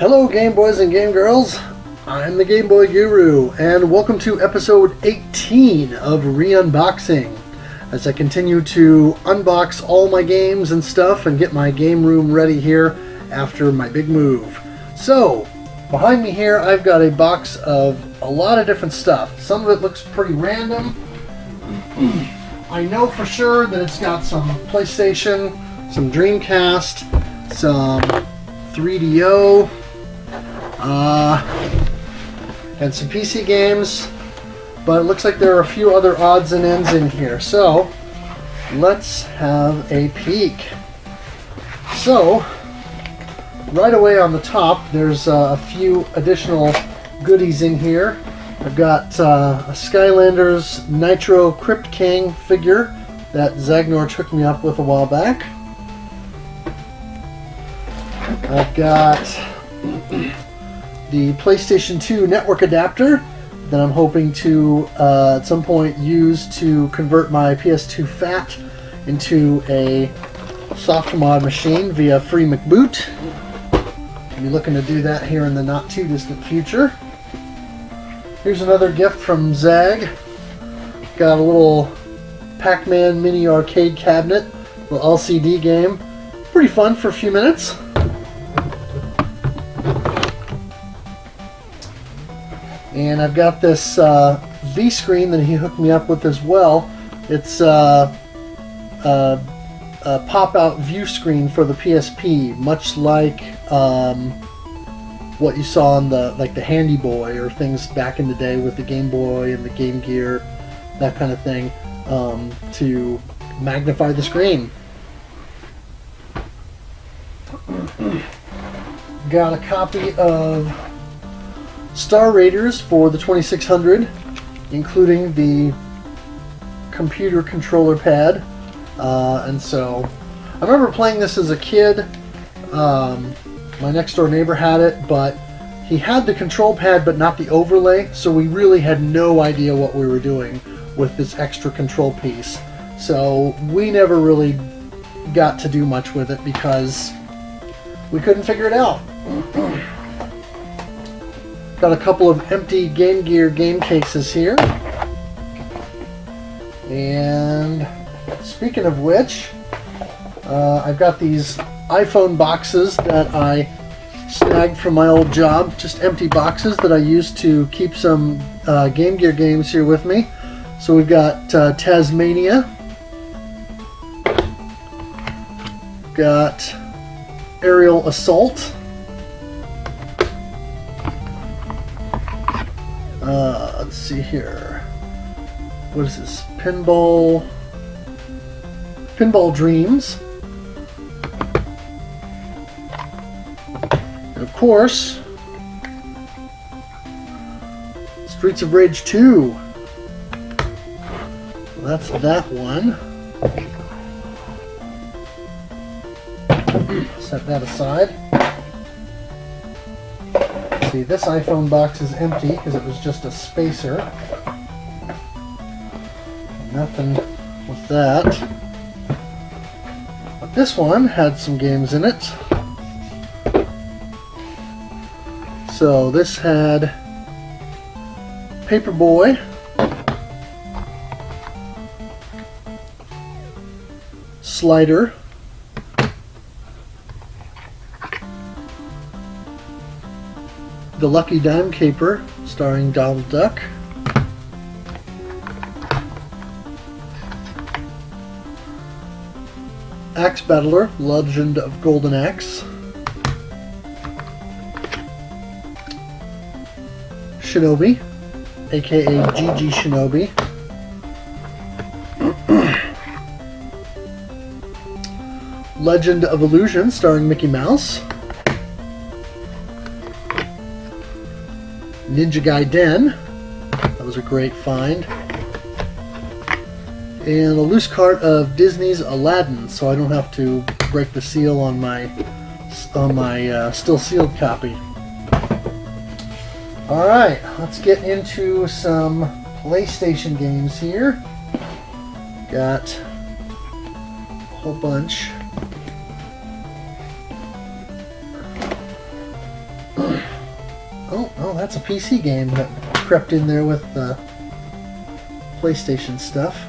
Hello Game Boys and Game Girls, I'm the Game Boy Guru, and welcome to episode 18 of Re-Unboxing, as I continue to unbox all my games and stuff and get my game room ready here after my big move. So, behind me here I've got a box of a lot of different stuff. Some of it looks pretty random. I know for sure that it's got some PlayStation, some Dreamcast, some 3DO, and some PC games, but it looks like there are a few other odds and ends in here. So let's have a peek. So right away on the top, there's a few additional goodies in here. I've got a Skylanders Nitro Crypt King figure that Zagnor took me up with a while back. I've got the PlayStation 2 network adapter that I'm hoping to at some point use to convert my PS2 FAT into a soft mod machine via free McBoot. I'll be looking to do that here in the not too distant future. Here's another gift from Zag. Got a little Pac-Man mini arcade cabinet, little LCD game. Pretty fun for a few minutes. And I've got this V screen that he hooked me up with as well. It's a pop-out view screen for the PSP, much like what you saw on the Handy Boy or things back in the day with the Game Boy and the Game Gear, that kind of thing, to magnify the screen. Got a copy of Star Raiders for the 2600, including the computer controller pad. And so I remember playing this as a kid. My next door neighbor had it, but he had the control pad but not the overlay, so we really had no idea what we were doing with this extra control piece. So we never really got to do much with it because we couldn't figure it out. Got a couple of empty Game Gear game cases here. And speaking of which, I've got these iPhone boxes that I snagged from my old job. Just empty boxes that I used to keep some Game Gear games here with me. So we've got Tasmania. Got Aerial Assault. Let's see here. What is this? Pinball Dreams. And of course, Streets of Rage 2. Well, that's that one. Set that aside. See, this iPhone box is empty because it was just a spacer. Nothing with that. But this one had some games in it. So this had Paperboy, Slider, The Lucky Dime Caper, starring Donald Duck, Axe Battler, Legend of Golden Axe, Shinobi, aka GG Shinobi, Legend of Illusion, starring Mickey Mouse, Ninja Gaiden, that was a great find, and a loose cart of Disney's Aladdin, so I don't have to break the seal on my still sealed copy. Alright, let's get into some PlayStation games here. Got a whole bunch. Well, that's a PC game that crept in there with the PlayStation stuff.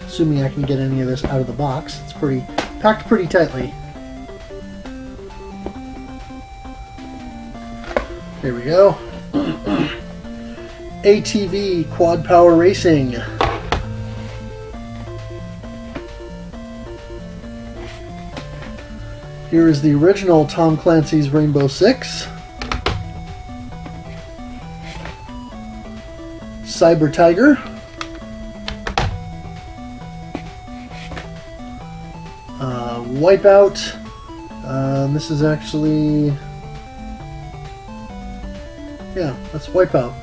Assuming I can get any of this out of the box. It's packed pretty tightly. Here we go. ATV Quad Power Racing. Here is the original Tom Clancy's Rainbow Six. Cyber Tiger. Wipeout. This is actually... yeah, that's Wipeout.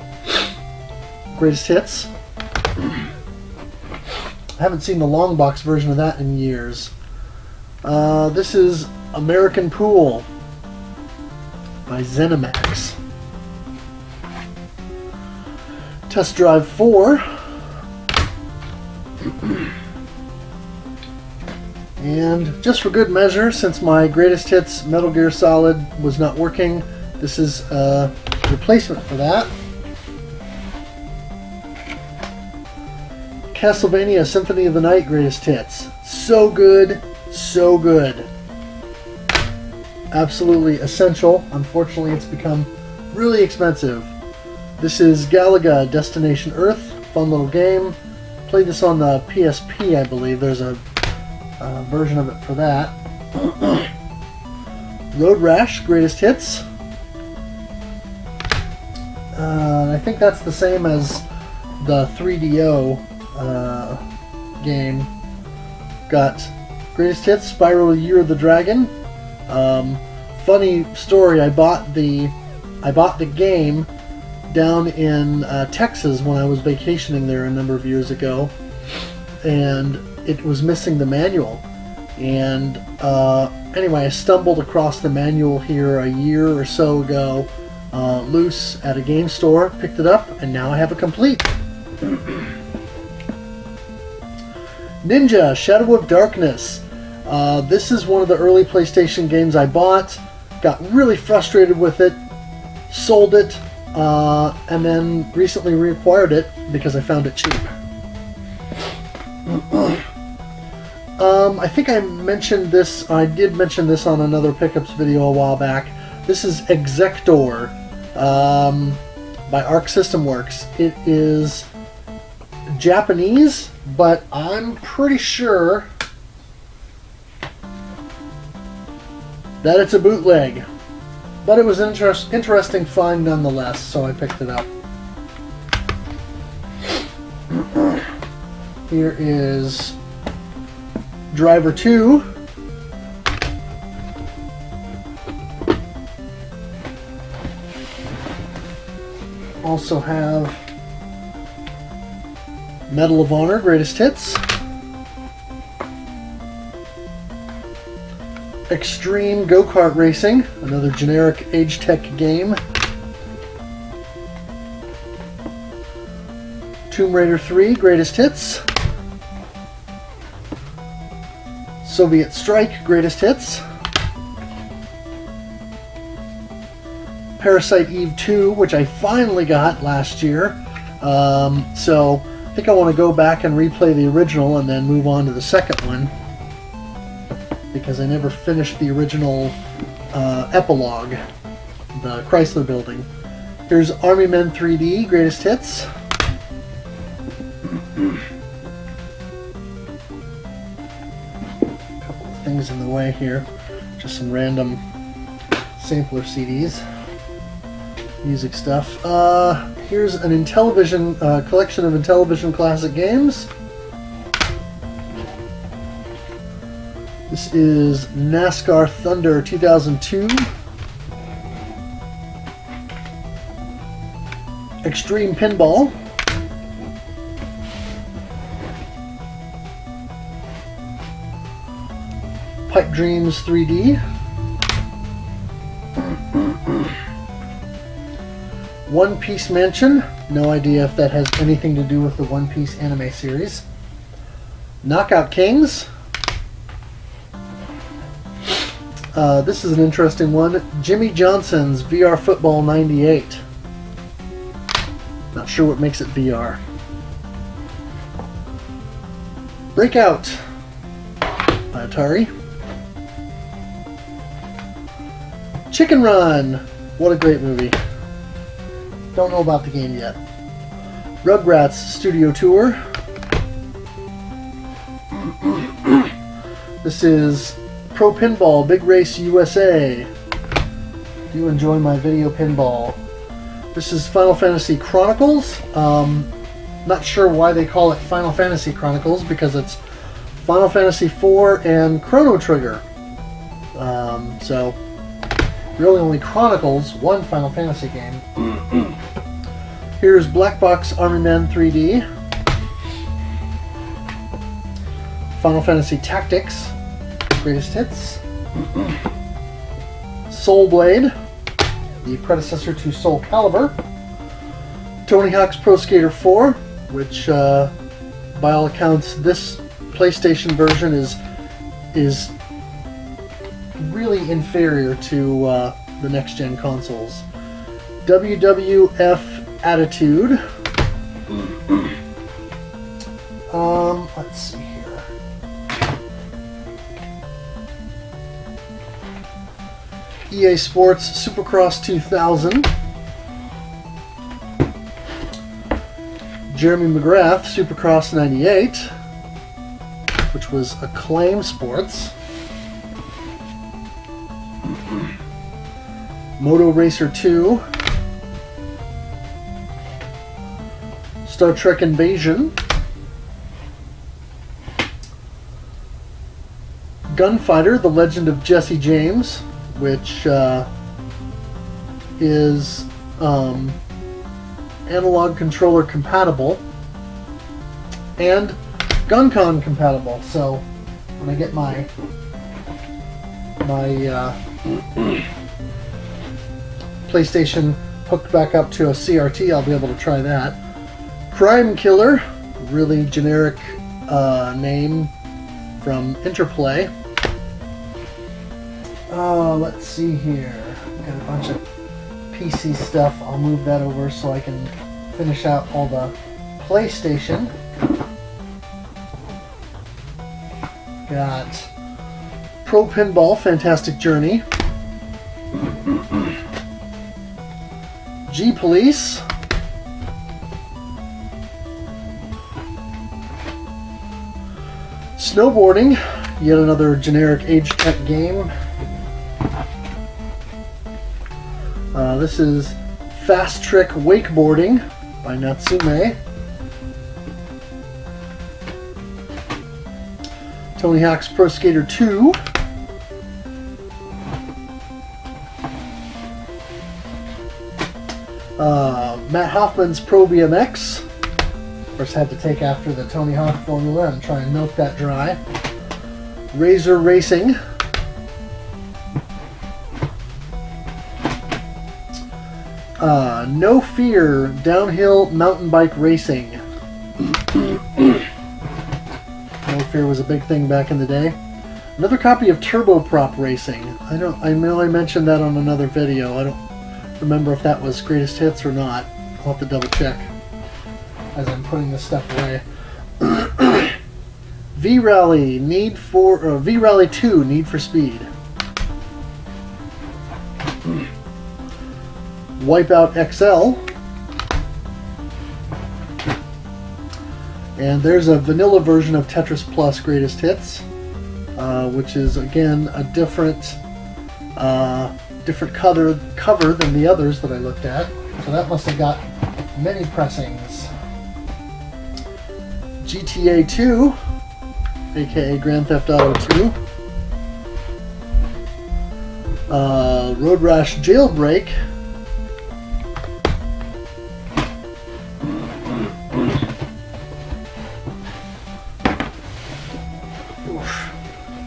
Greatest Hits. I haven't seen the long box version of that in years. This is American Pool by Zenimax. Test Drive 4. And just for good measure, since my Greatest Hits Metal Gear Solid was not working, this is a replacement for that. Castlevania Symphony of the Night Greatest Hits. So good, so good. Absolutely essential. Unfortunately, it's become really expensive. This is Galaga Destination Earth. Fun little game. Played this on the PSP, I believe. There's a version of it for that. Road Rash Greatest Hits. I think that's the same as the 3DO game. Got Greatest Hits, Spyro Year of the Dragon. Funny story, I bought the game down in Texas when I was vacationing there a number of years ago, and it was missing the manual. And anyway, I stumbled across the manual here a year or so ago, loose at a game store, picked it up, and now I have a complete. Ninja Shadow of Darkness. This is one of the early PlayStation games I bought, got really frustrated with it, sold it, and then recently reacquired it because I found it cheap. I think I mentioned this, I did mention this on another pickups video a while back. This is Exector by Arc System Works. It is Japanese, but I'm pretty sure that it's a bootleg. But it was an interesting find nonetheless, so I picked it up. Here is Driver 2. Also have Medal of Honor Greatest Hits. Extreme Go-Kart Racing, another generic Age-Tech game. Tomb Raider 3 Greatest Hits. Soviet Strike Greatest Hits. Parasite Eve 2, which I finally got last year. So I think I want to go back and replay the original and then move on to the second one, because I never finished the original epilogue, the Chrysler Building. Here's Army Men 3D Greatest Hits. A couple of things in the way here, just some random sampler CDs, music stuff. Here's an Intellivision collection of Intellivision classic games. This is NASCAR Thunder 2002. Extreme Pinball. Pipe Dreams 3D. One Piece Mansion. No idea if that has anything to do with the One Piece anime series. Knockout Kings. This is an interesting one. Jimmy Johnson's VR Football 98. Not sure what makes it VR. Breakout by Atari. Chicken Run. What a great movie. Don't know about the game yet. Rugrats Studio Tour. This is Pro Pinball Big Race USA. Do enjoy my video pinball. This is Final Fantasy Chronicles. Not sure why they call it Final Fantasy Chronicles, because it's Final Fantasy IV and Chrono Trigger. So really only Chronicles, one Final Fantasy game. Here's Black Box Army Man 3D. Final Fantasy Tactics, Greatest Hits. Soul Blade, the predecessor to Soul Calibur. Tony Hawk's Pro Skater 4, which by all accounts this PlayStation version is really inferior to the next gen consoles. WWF Attitude. Let's see here. EA Sports Supercross 2000. Jeremy McGrath Supercross 98, which was Acclaim Sports. Moto Racer 2. Star Trek Invasion. Gunfighter, The Legend of Jesse James, which is analog controller compatible and GunCon compatible. So when I get my PlayStation hooked back up to a CRT, I'll be able to try that. Crime Killer, really generic name from Interplay. Let's see here. Got a bunch of PC stuff. I'll move that over so I can finish out all the PlayStation. Got Pro Pinball Fantastic Journey. G-Police. Snowboarding, yet another generic age tech game. This is Fast Trick Wakeboarding by Natsume. Tony Hawk's Pro Skater 2. Matt Hoffman's Pro BMX. Of course, had to take after the Tony Hawk formula and try and milk that dry. Razor Racing. No Fear Downhill Mountain Bike Racing. No Fear was a big thing back in the day. Another copy of Turboprop Racing. I know I mentioned that on another video. I don't remember if that was Greatest Hits or not. I'll have to double check as I'm putting this stuff away. V-Rally V-Rally 2 Need for Speed. Wipeout XL. And there's a vanilla version of Tetris Plus Greatest Hits, which is again a different cover than the others that I looked at. So that must have got many pressings. GTA 2, aka Grand Theft Auto 2. Road Rash Jailbreak.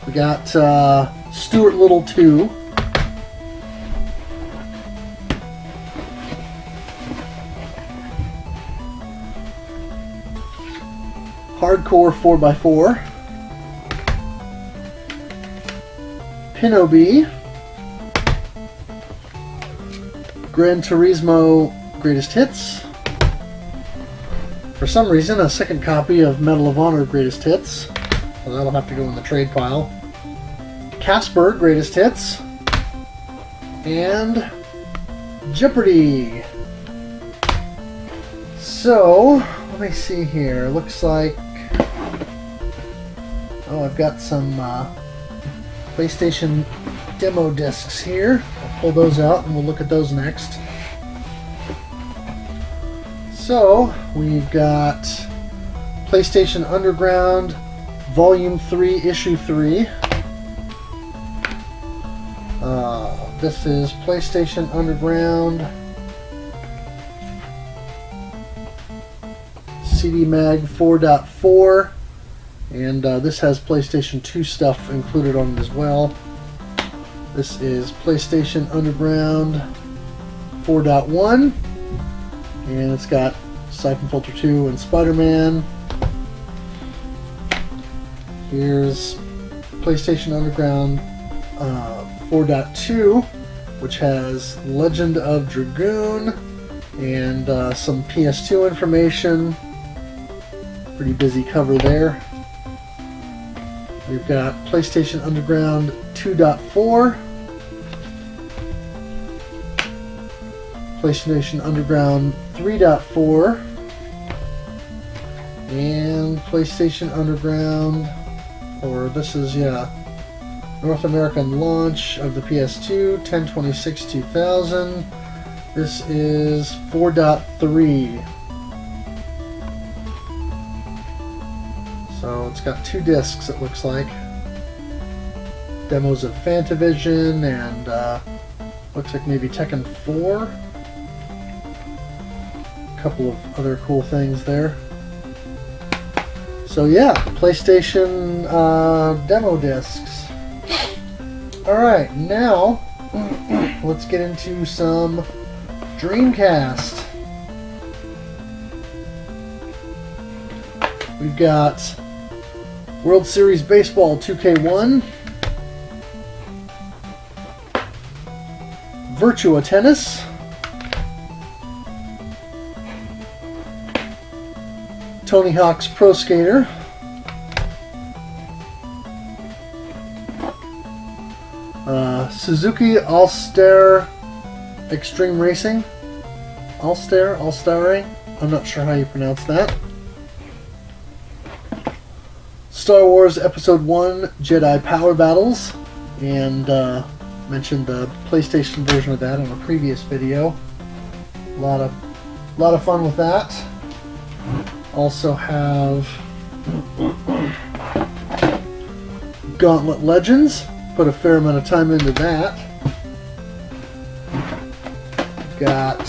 We got Stuart Little 2. Hardcore 4x4. Pinobi, Gran Turismo Greatest Hits. For some reason, a second copy of Medal of Honor Greatest Hits. So that'll have to go in the trade pile. Casper Greatest Hits. And Jeopardy! So, let me see here. Looks like... Oh, I've got some PlayStation demo discs here. I'll pull those out and we'll look at those next. So, we've got PlayStation Underground Volume 3, Issue 3. This is PlayStation Underground CD Mag 4.4, and this has PlayStation 2 stuff included on it as well. This is PlayStation Underground 4.1, and it's got Siphon Filter 2 and Spider-Man. Here's PlayStation Underground 4.2, which has Legend of Dragoon and some PS2 information. Pretty busy cover there. We've got PlayStation Underground 2.4, PlayStation Underground 3.4, and PlayStation Underground, or this is, North American launch of the PS2, 10/26/2000. This is 4.3. So it's got 2 discs, it looks like. Demos of Fantavision and looks like maybe Tekken 4. A couple of other cool things there. So yeah, PlayStation demo discs. Alright, now let's get into some Dreamcast. We've got World Series Baseball 2K1, Virtua Tennis, Tony Hawk's Pro Skater, Suzuki All-Star Extreme Racing. All-Starring? I'm not sure how you pronounce that. Star Wars Episode 1 Jedi Power Battles, and mentioned the PlayStation version of that in a previous video. A lot of fun with that. Also have Gauntlet Legends. Put a fair amount of time into that. Got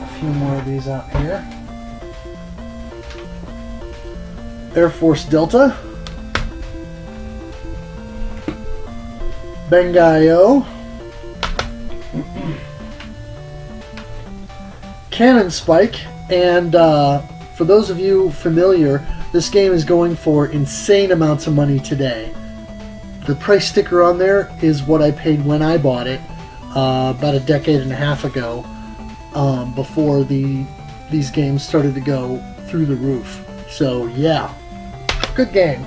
a few more of these out here. Air Force Delta, Bangai-O, Cannon Spike, and for those of you familiar, this game is going for insane amounts of money today. The price sticker on there is what I paid when I bought it about a decade and a half ago, before these games started to go through the roof. So yeah, good game,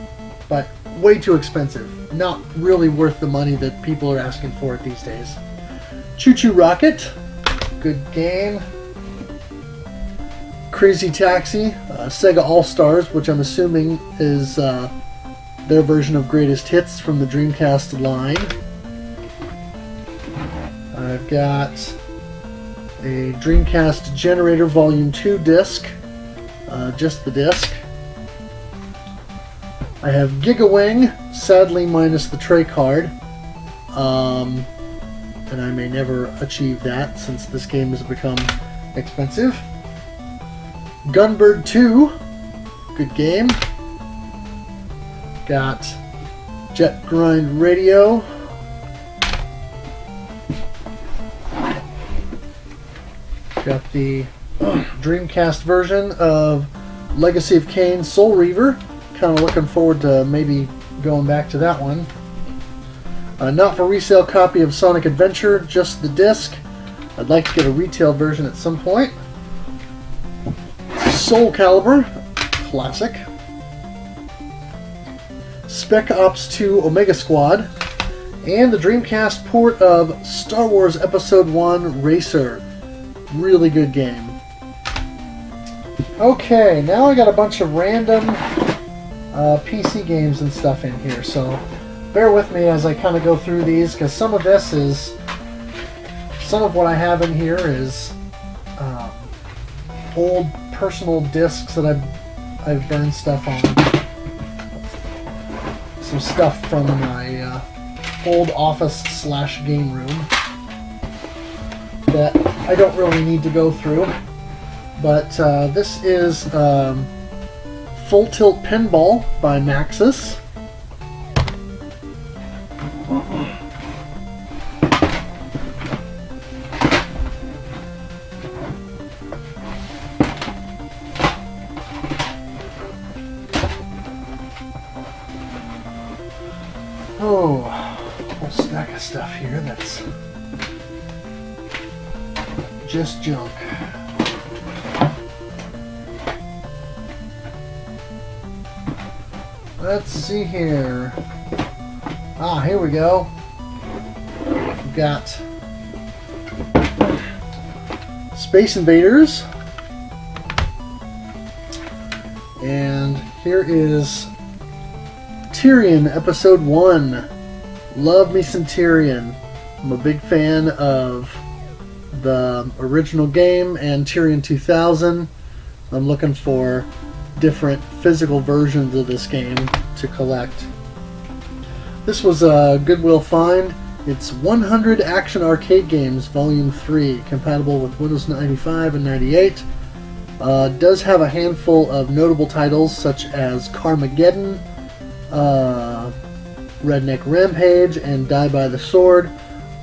but way too expensive. Not really worth the money that people are asking for it these days. Choo Choo Rocket, good game. Crazy Taxi, Sega All-Stars, which I'm assuming is their version of Greatest Hits from the Dreamcast line. I've got a Dreamcast Generator Volume 2 disc, just the disc. I have Gigawing, sadly minus the tray card, and I may never achieve that since this game has become expensive. Gunbird 2, good game. Got Jet Grind Radio. Got the Dreamcast version of Legacy of Kain Soul Reaver. kind of looking forward to maybe going back to that one. Not for resale copy of Sonic Adventure, just the disc. I'd like to get a retail version at some point. Soul Calibur, classic. Spec Ops 2 Omega Squad. And the Dreamcast port of Star Wars Episode 1 Racer. Really good game. Okay, now I got a bunch of random PC games and stuff in here, so bear with me as I kind of go through these, because some of what I have in here is old personal discs that I've burned stuff on. Some stuff from my old office / game room that I don't really need to go through. But this is Full Tilt Pinball by Maxis. Oh, a whole stack of stuff here that's just junk. Let's see here. Here we go. We've got Space Invaders. And here is Tyrion Episode 1. Love me some Tyrion. I'm a big fan of the original game and Tyrion 2000. I'm looking for different physical versions of this game to collect. This was a Goodwill find. It's 100 Action Arcade Games Volume 3, compatible with Windows 95 and 98. Does have a handful of notable titles such as Carmageddon, Redneck Rampage, and Die by the Sword.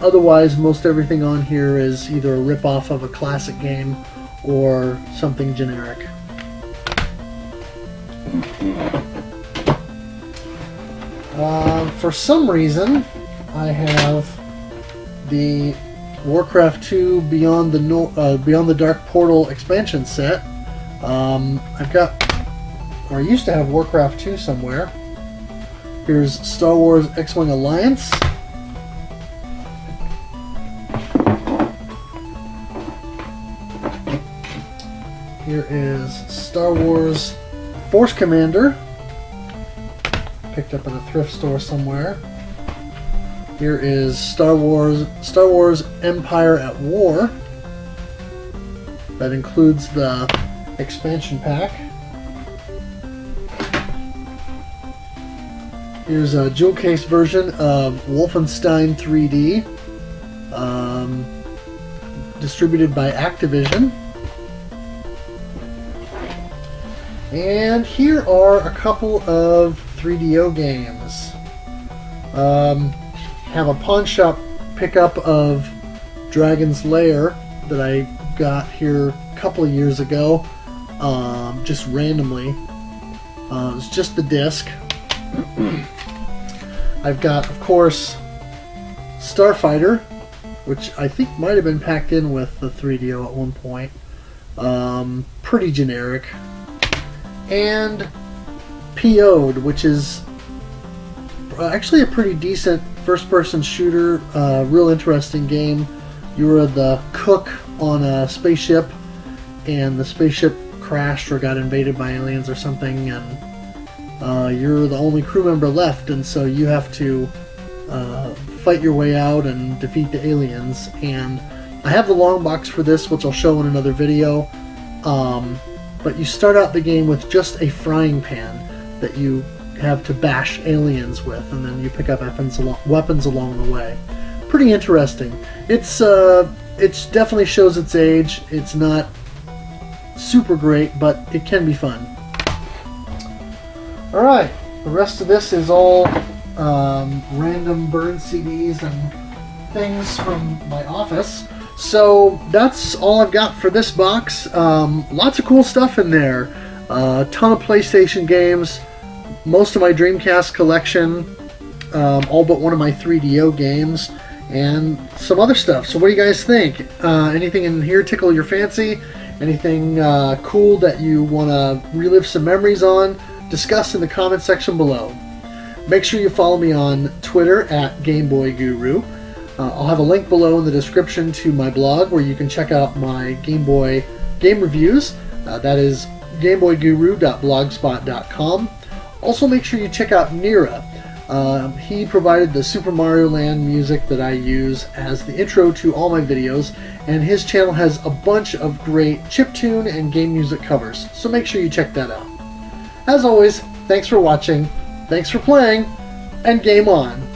Otherwise, most everything on here is either a rip-off of a classic game or something generic. For some reason, I have the Warcraft 2 Beyond the Dark Portal expansion set. I used to have Warcraft 2 somewhere. Here's Star Wars X-Wing Alliance. Here is Star Wars Force Commander. Picked up in a thrift store somewhere. Here is Star Wars Empire at War. That includes the expansion pack. Here's a jewel case version of Wolfenstein 3D, distributed by Activision. And here are a couple of 3DO games. Have a pawn shop pickup of Dragon's Lair that I got here a couple of years ago, just randomly. It was just the disc. I've got, of course, Starfighter, which I think might have been packed in with the 3DO at one point. Pretty generic. And PO'd, which is actually a pretty decent first-person shooter, real interesting game. You were the cook on a spaceship, and the spaceship crashed or got invaded by aliens or something, and you're the only crew member left, and so you have to fight your way out and defeat the aliens. And I have the long box for this, which I'll show in another video. But you start out the game with just a frying pan that you have to bash aliens with, and then you pick up weapons along the way. Pretty interesting. It's definitely shows its age. It's not super great, but it can be fun. Alright, the rest of this is all random burn CDs and things from my office. So that's all I've got for this box. Lots of cool stuff in there. A ton of PlayStation games, most of my Dreamcast collection, all but one of my 3DO games, and some other stuff. So what do you guys think? Anything in here tickle your fancy? Anything cool that you want to relive some memories on? Discuss in the comment section below. Make sure you follow me on Twitter at GameBoyGuru. I'll have a link below in the description to my blog where you can check out my Game Boy game reviews. That is GameBoyGuru.blogspot.com. Also, make sure you check out Nira. He provided the Super Mario Land music that I use as the intro to all my videos, and his channel has a bunch of great chiptune and game music covers, so make sure you check that out. As always, thanks for watching, thanks for playing, and game on!